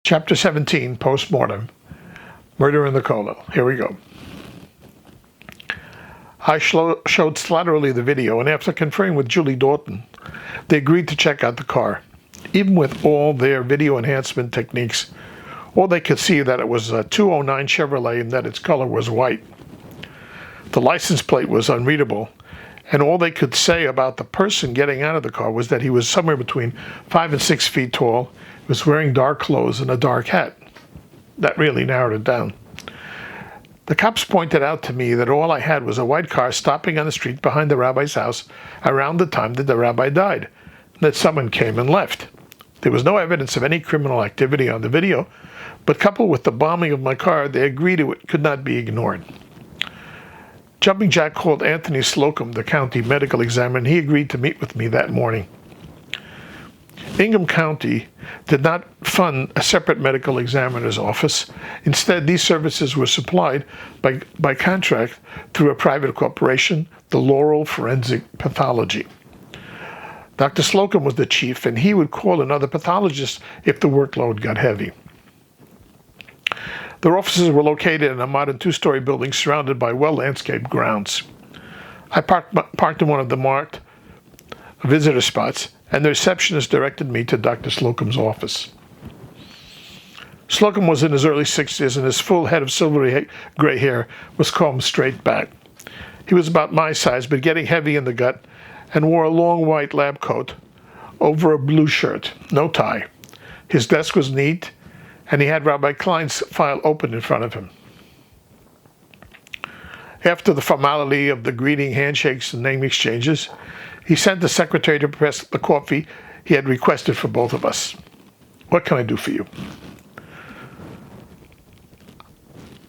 Chapter 17, Postmortem, Murder in the Kollel. Here we go. I showed Slatterly the video, and after conferring with Julie Doughton, they agreed to check out the car. Even with all their video enhancement techniques, all they could see that it was a 209 Chevrolet and that its color was white. The license plate was unreadable, and all they could say about the person getting out of the car was that he was somewhere between 5 and 6 feet tall, was wearing dark clothes and a dark hat. That really narrowed it down. The cops pointed out to me that all I had was a white car stopping on the street behind the rabbi's house around the time that the rabbi died, and that someone came and left. There was no evidence of any criminal activity on the video, but coupled with the bombing of my car, they agreed it could not be ignored. Jumping Jack called Anthony Slocum, the county medical examiner, and he agreed to meet with me that morning. Ingham County did not fund a separate medical examiner's office. Instead, these services were supplied by contract through a private corporation, the Laurel Forensic Pathology. Dr. Slocum was the chief, and he would call another pathologist if the workload got heavy. Their offices were located in a modern 2-story building surrounded by well-landscaped grounds. I parked in one of the marked visitor spots, and the receptionist directed me to Dr. Slocum's office. Slocum was in his early 60s, and his full head of silvery gray hair was combed straight back. He was about my size, but getting heavy in the gut, and wore a long white lab coat over a blue shirt, no tie. His desk was neat, and he had Rabbi Klein's file open in front of him. After the formality of the greeting, handshakes, and name exchanges, he sent the secretary to prepare the coffee he had requested for both of us. What can I do for you?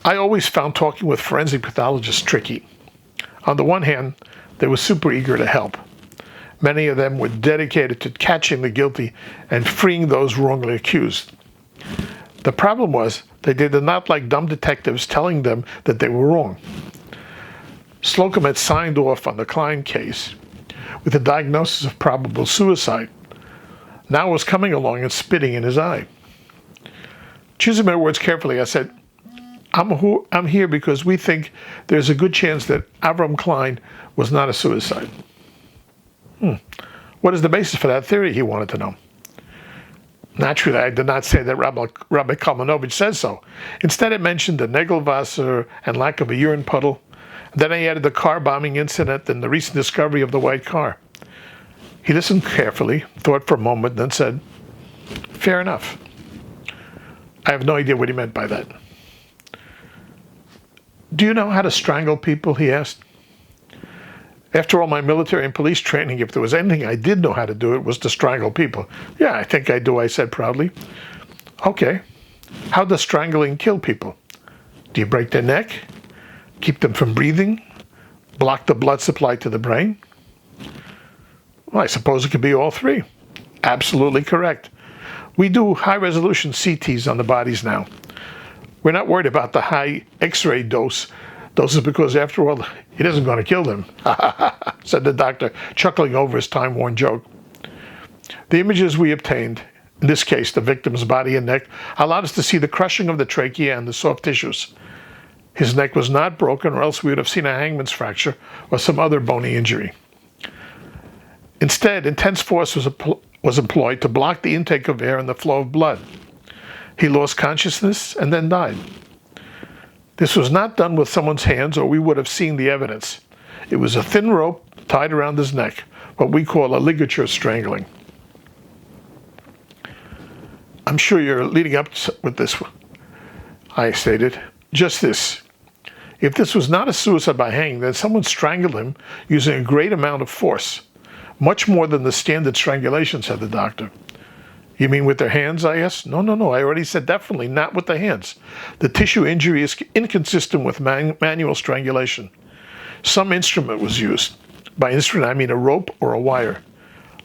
I always found talking with forensic pathologists tricky. On the one hand, they were super eager to help. Many of them were dedicated to catching the guilty and freeing those wrongly accused. The problem was that they did not like dumb detectives telling them that they were wrong. Slocum had signed off on the Klein case with a diagnosis of probable suicide. Now was coming along and spitting in his eye. Choosing my words carefully, I said, I'm here because we think there's a good chance that Avram Klein was not a suicide. What is the basis for that theory, he wanted to know. Naturally, I did not say that Rabbi Kalmanovich says so. Instead, it mentioned the Negelwasser and lack of a urine puddle. Then I added the car bombing incident and the recent discovery of the white car. He listened carefully, thought for a moment, then said, "Fair enough." I have no idea what he meant by that. "Do you know how to strangle people?" he asked. After all my military and police training, if there was anything I did know how to do, it was to strangle people. "Yeah, I think I do," I said proudly. "Okay. How does strangling kill people? Do you break their neck? Keep them from breathing? Block the blood supply to the brain?" "Well, I suppose it could be all three." "Absolutely correct. We do high-resolution CTs on the bodies now. We're not worried about the high X-ray doses because, after all, it isn't going to kill them," said the doctor, chuckling over his time-worn joke. The images we obtained, in this case the victim's body and neck, allowed us to see the crushing of the trachea and the soft tissues. His neck was not broken, or else we would have seen a hangman's fracture or some other bony injury. Instead, intense force was employed to block the intake of air and the flow of blood. He lost consciousness and then died. This was not done with someone's hands, or we would have seen the evidence. It was a thin rope tied around his neck, what we call a ligature strangling. "I'm sure you're leading up with this," I stated. "Just this. If this was not a suicide by hanging, then someone strangled him using a great amount of force, much more than the standard strangulation," said the doctor. "You mean with their hands?" I asked. No, I already said definitely not with the hands. The tissue injury is inconsistent with manual strangulation. Some instrument was used. By instrument, I mean a rope or a wire.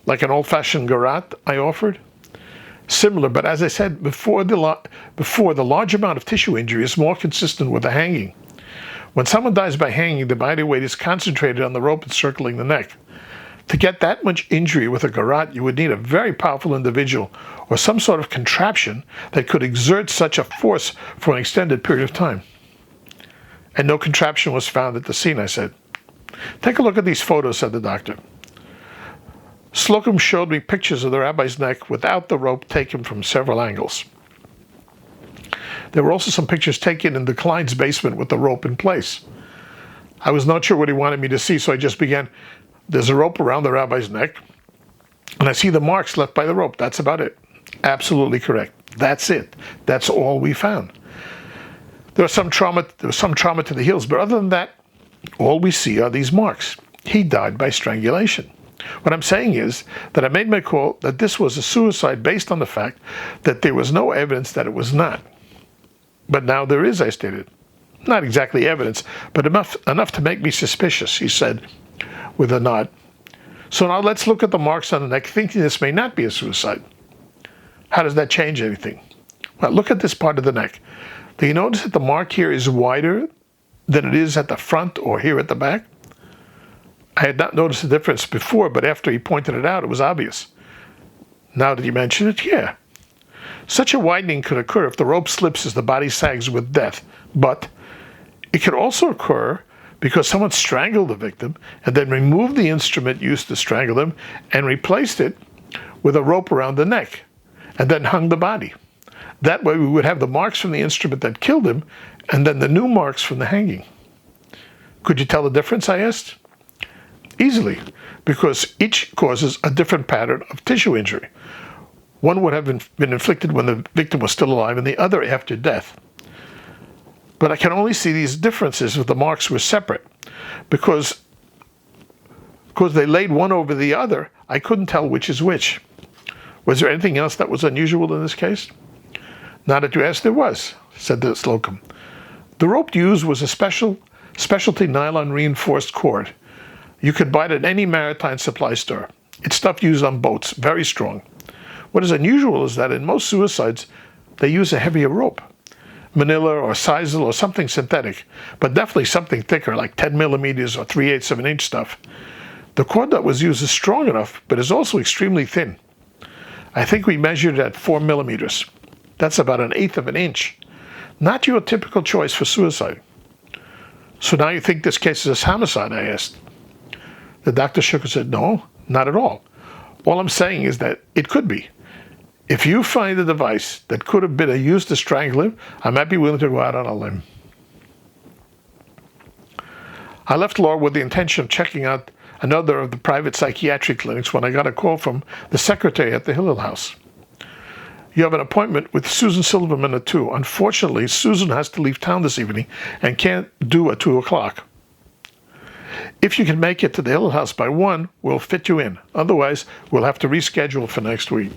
Like an old-fashioned garrote, I offered. Similar, but as I said before, the large amount of tissue injury is more consistent with a hanging. When someone dies by hanging, the body weight is concentrated on the rope encircling the neck. To get that much injury with a garrote, you would need a very powerful individual or some sort of contraption that could exert such a force for an extended period of time. And no contraption was found at the scene, I said. Take a look at these photos, said the doctor. Slocum showed me pictures of the rabbi's neck without the rope taken from several angles. There were also some pictures taken in the Klein's basement with the rope in place. I was not sure what he wanted me to see, so I just began. There's a rope around the rabbi's neck, and I see the marks left by the rope. That's about it. Absolutely correct. That's it. That's all we found. There was some trauma to the heels, but other than that, all we see are these marks. He died by strangulation. What I'm saying is that I made my call that this was a suicide based on the fact that there was no evidence that it was not. But now there is, I stated. Not exactly evidence, but enough to make me suspicious, he said with a nod. So now let's look at the marks on the neck, thinking this may not be a suicide. How does that change anything? Well, look at this part of the neck. Do you notice that the mark here is wider than it is at the front or here at the back? I had not noticed the difference before, but after he pointed it out, it was obvious. Now that you mention it, yeah. Such a widening could occur if the rope slips as the body sags with death, but it could also occur because someone strangled the victim and then removed the instrument used to strangle them and replaced it with a rope around the neck and then hung the body. That way we would have the marks from the instrument that killed him and then the new marks from the hanging. Could you tell the difference, I asked? Easily, because each causes a different pattern of tissue injury. One would have been inflicted when the victim was still alive and the other after death. But I can only see these differences if the marks were separate. Because they laid one over the other, I couldn't tell which is which. Was there anything else that was unusual in this case? Now that you asked, there was, said the Slocum. The rope used was a specialty nylon reinforced cord. You could buy it at any maritime supply store. It's stuff used on boats, very strong. What is unusual is that in most suicides, they use a heavier rope. Manila or sisal or something synthetic, but definitely something thicker like 10 millimeters or 3/8 of an inch stuff. The cord that was used is strong enough, but is also extremely thin. I think we measured it at 4 millimeters. That's about 1/8 of an inch. Not your typical choice for suicide. So now you think this case is a homicide, I asked. The doctor shook and said, no, not at all. All I'm saying is that it could be. If you find a device that could have been used to strangle him, I might be willing to go out on a limb. I left Laura with the intention of checking out another of the private psychiatric clinics when I got a call from the secretary at the Hillel house. You have an appointment with Susan Silverman at 2. Unfortunately, Susan has to leave town this evening and can't do at 2 o'clock. If you can make it to the Hillel house by 1, we'll fit you in. Otherwise, we'll have to reschedule for next week.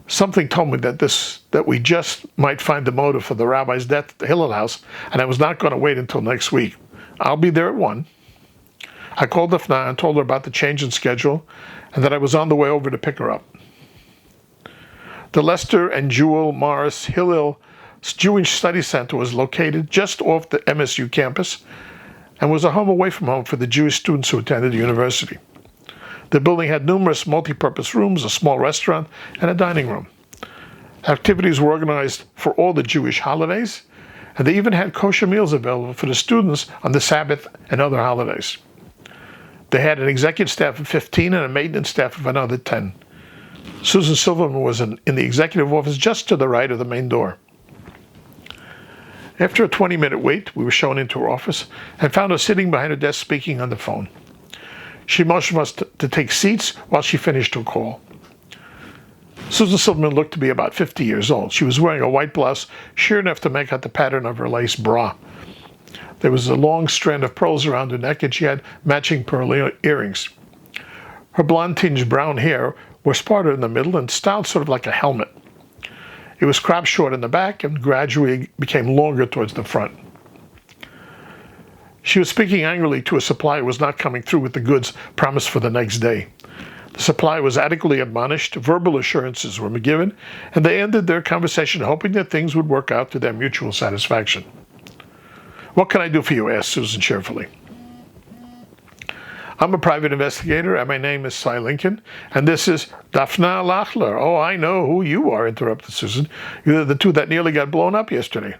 Something told me that we just might find the motive for the rabbi's death at the Hillel house, and I was not going to wait until next week. I'll be there at 1. I called Dafna and told her about the change in schedule and that I was on the way over to pick her up. The Lester and Jewel Morris Hillel Jewish Study Center was located just off the MSU campus and was a home away from home for the Jewish students who attended the university. The building had numerous multi-purpose rooms, a small restaurant, and a dining room. Activities were organized for all the Jewish holidays, and they even had kosher meals available for the students on the Sabbath and other holidays. They had an executive staff of 15 and a maintenance staff of another 10. Susan Silverman was in the executive office just to the right of the main door. After a 20-minute wait, we were shown into her office and found her sitting behind her desk speaking on the phone. She motioned us to take seats while she finished her call. Susan Silverman looked to be about 50 years old. She was wearing a white blouse, sheer enough to make out the pattern of her lace bra. There was a long strand of pearls around her neck, and she had matching pearl earrings. Her blonde-tinged brown hair was parted in the middle and styled sort of like a helmet. It was cropped short in the back and gradually became longer towards the front. She was speaking angrily to a supplier who was not coming through with the goods promised for the next day. The supplier was adequately admonished, verbal assurances were given, and they ended their conversation hoping that things would work out to their mutual satisfaction. "What can I do for you?" asked Susan cheerfully. I'm a private investigator, and my name is Cy Lincoln, and this is Daphna Lachler. Oh, I know who you are, interrupted Susan. You're the two that nearly got blown up yesterday.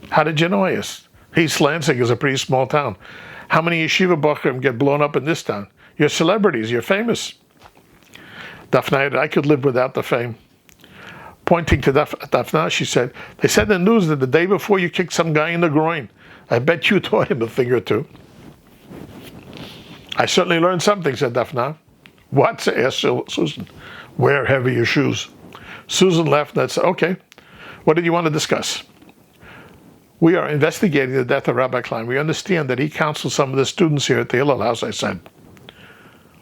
How did you know us? East Lansing is a pretty small town. How many yeshiva bochurim get blown up in this town? You're celebrities. You're famous. Daphna, I could live without the fame. Pointing to Daphna, she said, they said in the news that the day before you kicked some guy in the groin. I bet you taught him a thing or two. I certainly learned something, said Daphna. What? asked Susan. Wear heavier shoes. Susan laughed and said, okay, what did you want to discuss? We are investigating the death of Rabbi Klein. We understand that he counseled some of the students here at the Hillel House, I said.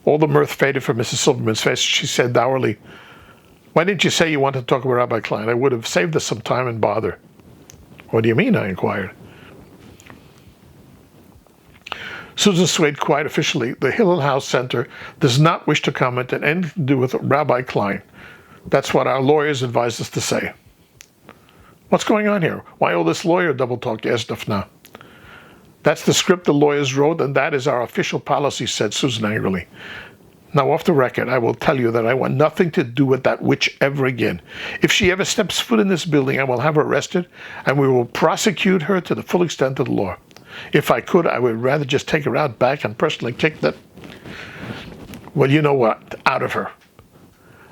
All the mirth faded from Mrs. Silverman's face. She said dourly, why didn't you say you wanted to talk about Rabbi Klein? I would have saved us some time and bother. What do you mean? I inquired. Susan swayed quite officially. The Hillel House Center does not wish to comment on anything to do with Rabbi Klein. That's what our lawyers advised us to say. What's going on here? Why all this lawyer double talk? Asked Daphna. That's the script the lawyers wrote, and that is our official policy, said Susan angrily. Now, off the record, I will tell you that I want nothing to do with that witch ever again. If she ever steps foot in this building, I will have her arrested, and we will prosecute her to the full extent of the law. If I could, I would rather just take her out back and personally kick that, well, you know what, out of her.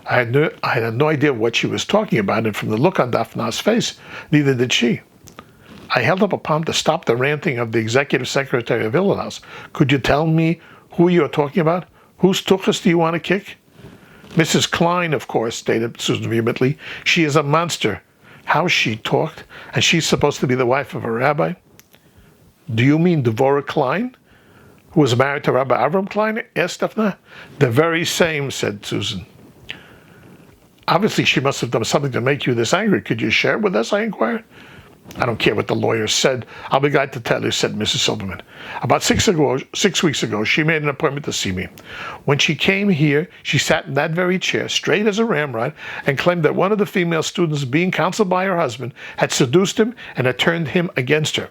I had no idea what she was talking about, and from the look on Daphna's face, neither did she. I held up a palm to stop the ranting of the executive secretary of Hillel House. Could you tell me who you are talking about? Whose tuchus do you want to kick? Mrs. Klein, of course, stated Susan vehemently. She is a monster. How she talked, and she's supposed to be the wife of a rabbi? Do you mean Devorah Klein, who was married to Rabbi Avram Klein? Asked Daphna. The very same, said Susan. Obviously, she must have done something to make you this angry. Could you share it with us? I inquired. I don't care what the lawyer said. I'll be glad to tell you, said Mrs. Silverman. About 6 weeks ago, she made an appointment to see me. When she came here, she sat in that very chair, straight as a ramrod, and claimed that one of the female students, being counseled by her husband, had seduced him and had turned him against her.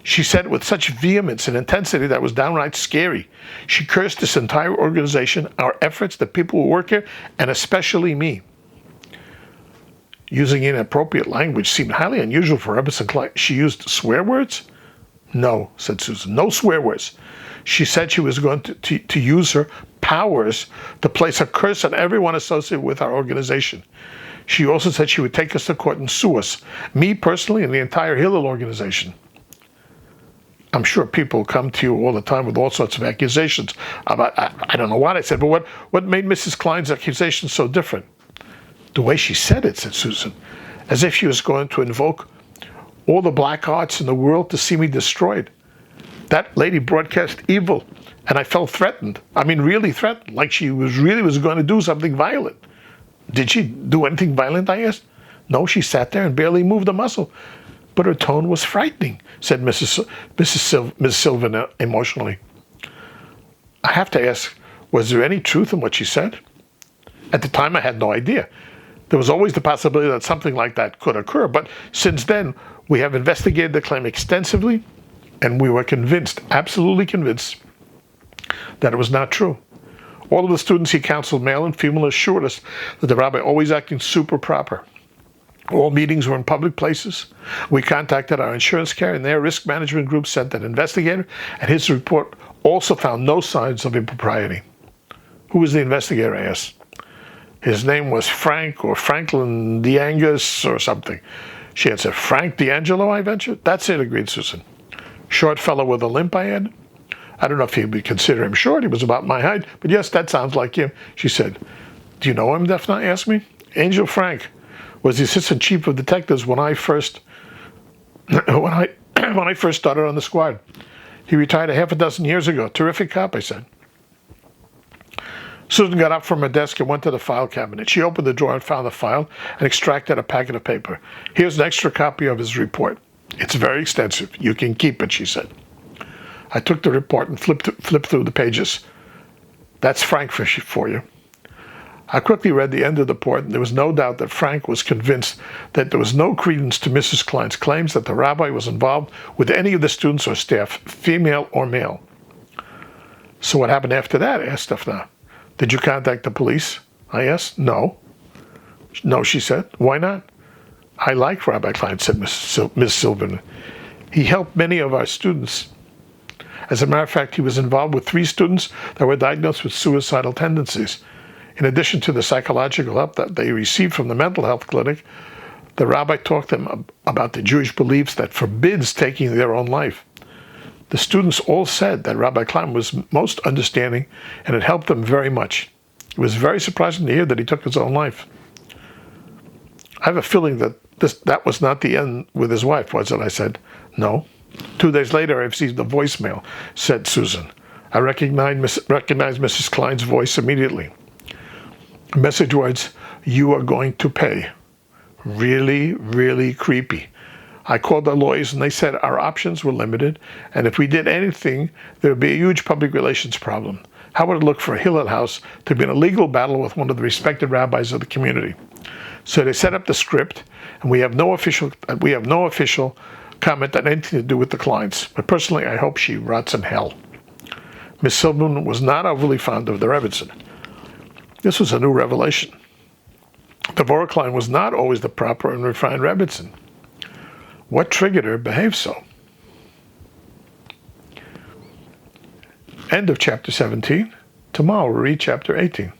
She said it with such vehemence and intensity that was downright scary. She cursed this entire organization, our efforts, the people who work here, and especially me. Using inappropriate language seemed highly unusual for Rebbetzin Klein. She used swear words? No, said Susan, no swear words. She said she was going to use her powers to place a curse on everyone associated with our organization. She also said she would take us to court and sue us, me personally and the entire Hillel organization. I'm sure people come to you all the time with all sorts of accusations about, I don't know what I said, but what made Mrs. Klein's accusations so different? The way she said it, said Susan, as if she was going to invoke all the black arts in the world to see me destroyed. That lady broadcast evil, and I felt threatened. I mean, really threatened, like she was going to do something violent. Did she do anything violent, I asked? No, she sat there and barely moved a muscle. But her tone was frightening, said Mrs. Sylvan emotionally. I have to ask, was there any truth in what she said? At the time, I had no idea. There was always the possibility that something like that could occur, but since then, we have investigated the claim extensively, and we were convinced, absolutely convinced, that it was not true. All of the students he counseled, male and female, assured us that the rabbi always acting super proper. All meetings were in public places. We contacted our insurance carrier, and their risk management group sent an investigator, and his report also found no signs of impropriety. Who was the investigator, I asked. His name was Frank or Franklin DeAngus or something. She answered, Frank D'Angelo, I ventured? That's it, agreed Susan. Short fellow with a limp, I added. I don't know if you'd consider him short. He was about my height, but yes, that sounds like him. She said, do you know him, Daphna asked me. Angel Frank was the assistant chief of detectives when I first started on the squad. He retired a half a dozen years ago. Terrific cop, I said. Susan got up from her desk and went to the file cabinet. She opened the drawer and found the file and extracted a packet of paper. Here's an extra copy of his report. It's very extensive. You can keep it, she said. I took the report and flipped through the pages. That's Frank for you. I quickly read the end of the report, and there was no doubt that Frank was convinced that there was no credence to Mrs. Klein's claims that the rabbi was involved with any of the students or staff, female or male. So what happened after that? Asked Dafna. Did you contact the police? I asked. No. No, she said. Why not? I like Rabbi Klein, said Ms. Silverman. He helped many of our students. As a matter of fact, he was involved with 3 students that were diagnosed with suicidal tendencies. In addition to the psychological help that they received from the mental health clinic, the rabbi talked to them about the Jewish beliefs that forbids taking their own life. The students all said that Rabbi Klein was most understanding and it helped them very much. It was very surprising to hear that he took his own life. I have a feeling that that was not the end with his wife, was it? I said. No. 2 days later, I received a voicemail, said Susan. I recognized Mrs. Klein's voice immediately. The message was, "You are going to pay." Really, really creepy. I called the lawyers and they said our options were limited, and if we did anything, there would be a huge public relations problem. How would it look for a Hillel house to be in a legal battle with one of the respected rabbis of the community? So they set up the script, and we have no official comment on anything to do with the clients. But personally, I hope she rots in hell. Miss Silverman was not overly fond of the Rebbitzin. This was a new revelation. Devorah Klein was not always the proper and refined Rebbitzin. What triggered her to behave so? End of chapter 17. Tomorrow we'll read chapter 18.